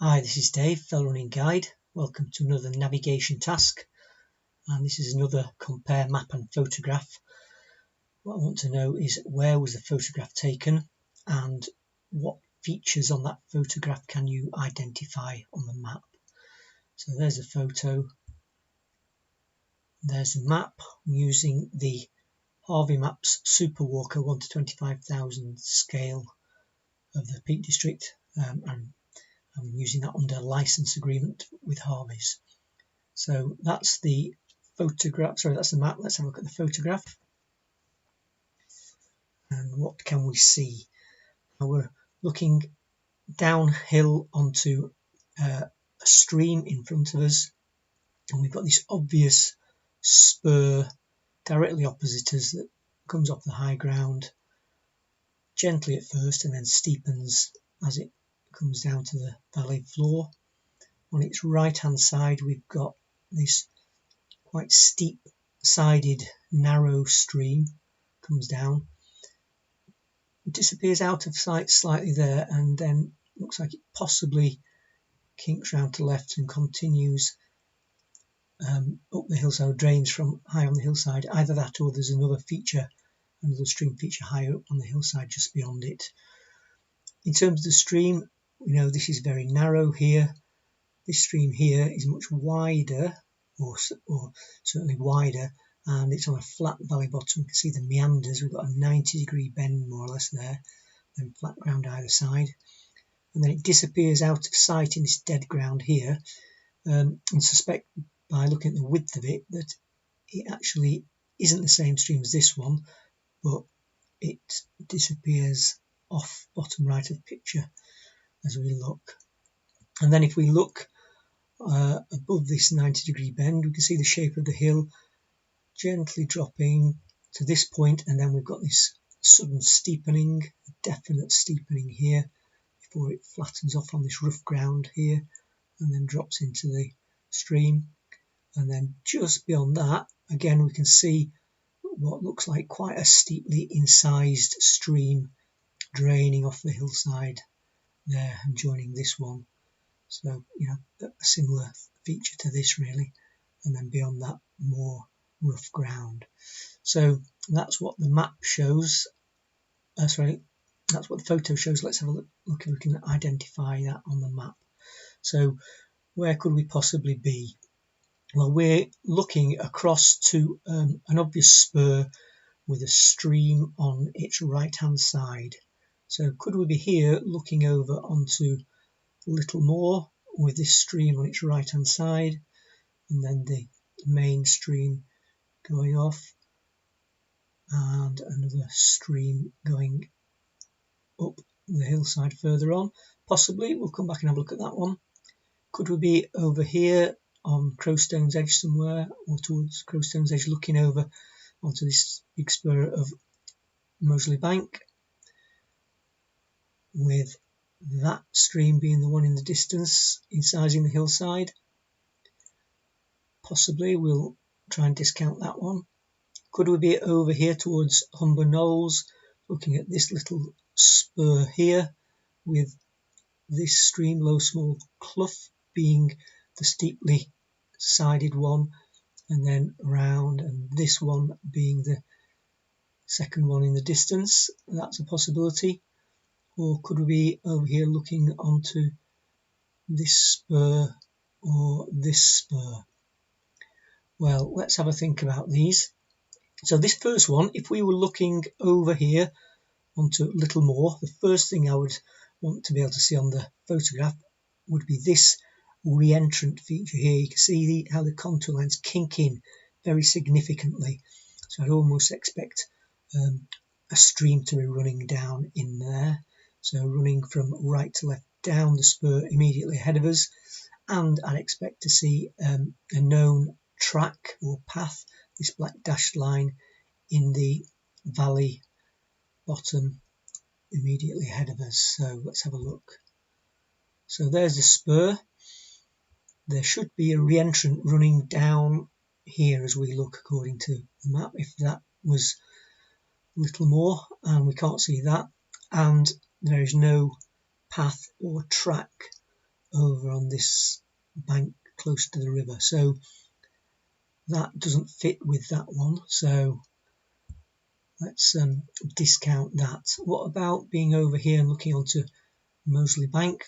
Hi, this is Dave, Fell Running Guide. Welcome to another navigation task, and this is another compare map and photograph. What I want to know is where was the photograph taken and what features on that photograph can you identify on the map. So there's a photo, there's a map. I'm using the Harvey Maps Super Walker 1 to 25,000 scale of the Peak District, and I'm using that under a license agreement with Harvey's. So that's the photograph, sorry, that's the map. Let's have a look at the photograph. And what can we see? Now we're looking downhill onto a stream in front of us, and we've got this obvious spur directly opposite us that comes off the high ground gently at first and then steepens as it comes down to the valley floor. On its right hand side we've got this quite steep sided narrow stream, comes down, disappears out of sight slightly there, and then looks like it possibly kinks round to left and continues up the hillside, drains from high on the hillside. Either that or there's another stream feature higher up on the hillside just beyond it. In terms of the stream, we know this is very narrow here. This stream here is much wider, or certainly wider, and it's on a flat valley bottom. You can see the meanders. We've got a 90-degree bend more or less there, then flat ground either side, and then it disappears out of sight in this dead ground here, and suspect by looking at the width of it that it actually isn't the same stream as this one, but it disappears off bottom right of the picture as we look. And then if we look above this 90-degree bend, we can see the shape of the hill gently dropping to this point, and then we've got this sudden steepening, definite steepening here before it flattens off on this rough ground here and then drops into the stream. And then just beyond that, again, we can see what looks like quite a steeply incised stream draining off the hillside there and joining this one. So, you know, a similar feature to this really, and then beyond that, more rough ground. So that's what the map shows. That's what the photo shows. Let's have a look if we can identify that on the map. So where could we possibly be? Well, we're looking across to an obvious spur with a stream on its right hand side. So could we be here looking over onto Littlemore with this stream on its right hand side, and then the main stream going off and another stream going up the hillside further on? Possibly. We'll come back and have a look at that one. Could we be over here on Crowstone's Edge somewhere, or towards Crowstone's Edge, looking over onto this big spur of Moseley Bank, with that stream being the one in the distance incising the hillside? Possibly. We'll try and discount that one. Could we be over here towards Humber Knolls, looking at this little spur here, with this stream, Low Small Clough, being the steeply sided one, and then round, and this one being the second one in the distance? That's a possibility. Or could we be over here looking onto this spur or this spur? Well, let's have a think about these. So this first one, if we were looking over here onto Littlemore, the first thing I would want to be able to see on the photograph would be this re-entrant feature here. You can see how the contour lines kink in very significantly. So I'd almost expect a stream to be running down in there. So running from right to left down the spur immediately ahead of us, and I'd expect to see a known track or path, this black dashed line in the valley bottom immediately ahead of us. So let's have a look. So there's the spur. There should be a re-entrant running down here as we look according to the map, if that was Littlemore, and we can't see that, and there is no path or track over on this bank close to the river. So that doesn't fit with that one, so let's discount that. What about being over here and looking onto Moseley Bank?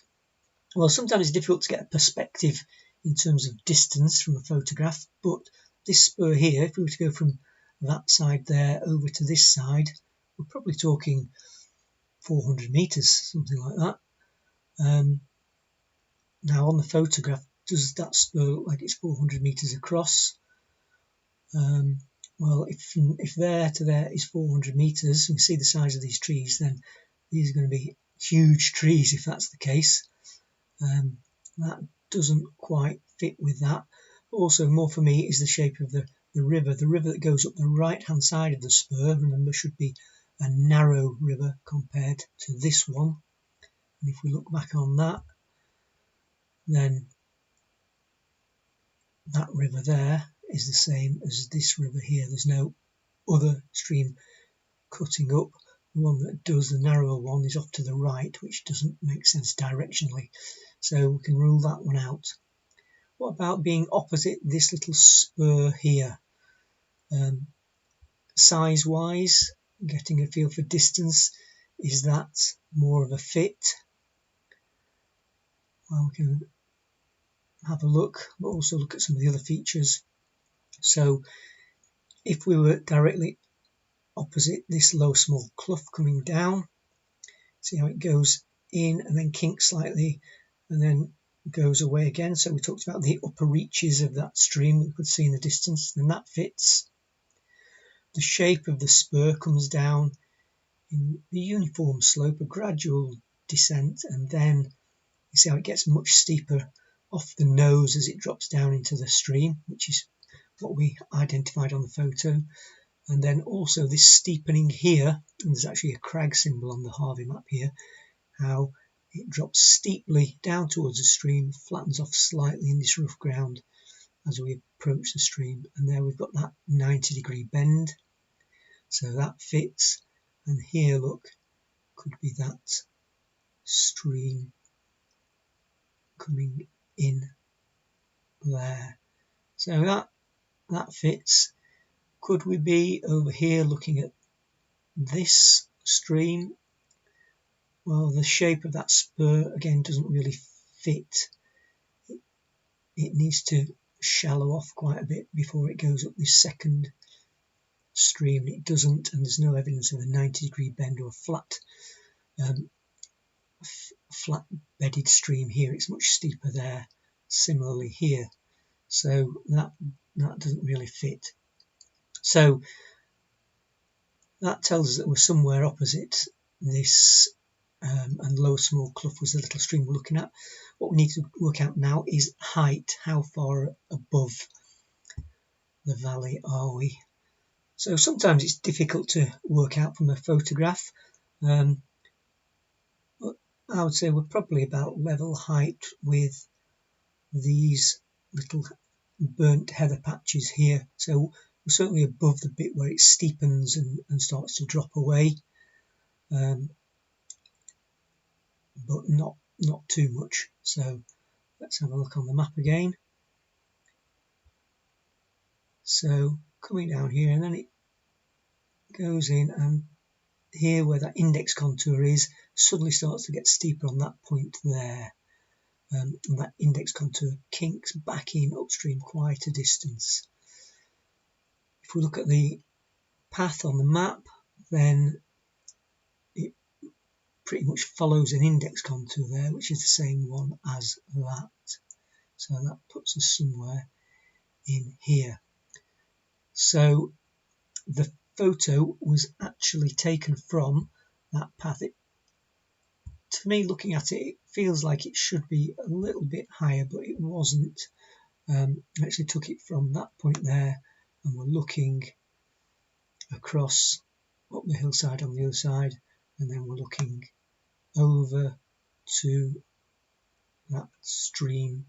Well, sometimes it's difficult to get a perspective in terms of distance from a photograph, but this spur here, if we were to go from that side there over to this side, we're probably talking 400 metres, something like that. Now on the photograph, does that spur look like it's 400 metres across? Well, if there to there is 400 metres, and we see the size of these trees, then these are going to be huge trees if that's the case. That doesn't quite fit with that. Also, more for me is the shape of the river. The river that goes up the right-hand side of the spur, remember, should be a narrow river compared to this one. And if we look back on that, then that river there is the same as this river here. There's no other stream cutting up. The one that does, the narrower one, is off to the right, which doesn't make sense directionally. So we can rule that one out. What about being opposite this little spur here? Size-wise, getting a feel for distance, is that more of a fit? Well, we can have a look, but also look at some of the other features. So if we were directly opposite this low small clough coming down, see how it goes in and then kinks slightly and then goes away again. So we talked about the upper reaches of that stream that we could see in the distance, then that fits. The shape of the spur comes down in the uniform slope, a gradual descent, and then you see how it gets much steeper off the nose as it drops down into the stream, which is what we identified on the photo. And then also this steepening here, and there's actually a crag symbol on the Harvey map here, how it drops steeply down towards the stream, flattens off slightly in this rough ground as we approach the stream. And there we've got that 90-degree bend, so that fits. And here, look, could be that stream coming in there. So that fits. Could we be over here looking at this stream? Well, the shape of that spur again doesn't really fit. It needs to shallow off quite a bit before it goes up this second stream. It doesn't, and there's no evidence of a 90-degree bend or a flat bedded stream here. It's much steeper there, similarly here. So that doesn't really fit. So that tells us that we're somewhere opposite this, and low small clough was the little stream we're looking at. What we need to work out now is height. How far above the valley are we? So sometimes it's difficult to work out from a photograph. I would say we're probably about level height with these little burnt heather patches here. So we're certainly above the bit where it steepens and starts to drop away, but not too much. So let's have a look on the map again. So coming down here, and then it goes in, and here where that index contour is suddenly starts to get steeper on that point there, and that index contour kinks back in upstream quite a distance. If we look at the path on the map, then it pretty much follows an index contour there, which is the same one as that. So that puts us somewhere in here. So the photo was actually taken from that path. To me, looking at it, it feels like it should be a little bit higher, but it wasn't. I actually took it from that point there, and we're looking across up the hillside on the other side, and then we're looking over to that stream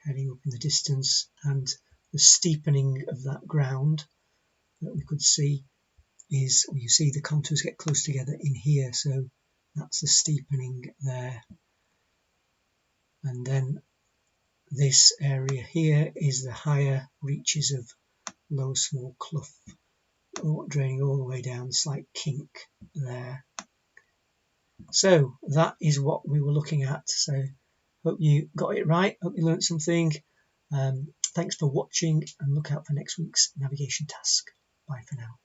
heading up in the distance, and the steepening of that ground that we could see is, well, you see the contours get close together in here, so that's the steepening there. and then this area here is the higher reaches of Lower Small Clough, draining all the way down, slight kink there. So that is what we were looking at. So hope you got it right, hope you learned something. Thanks for watching, and look out for next week's navigation task. Bye for now.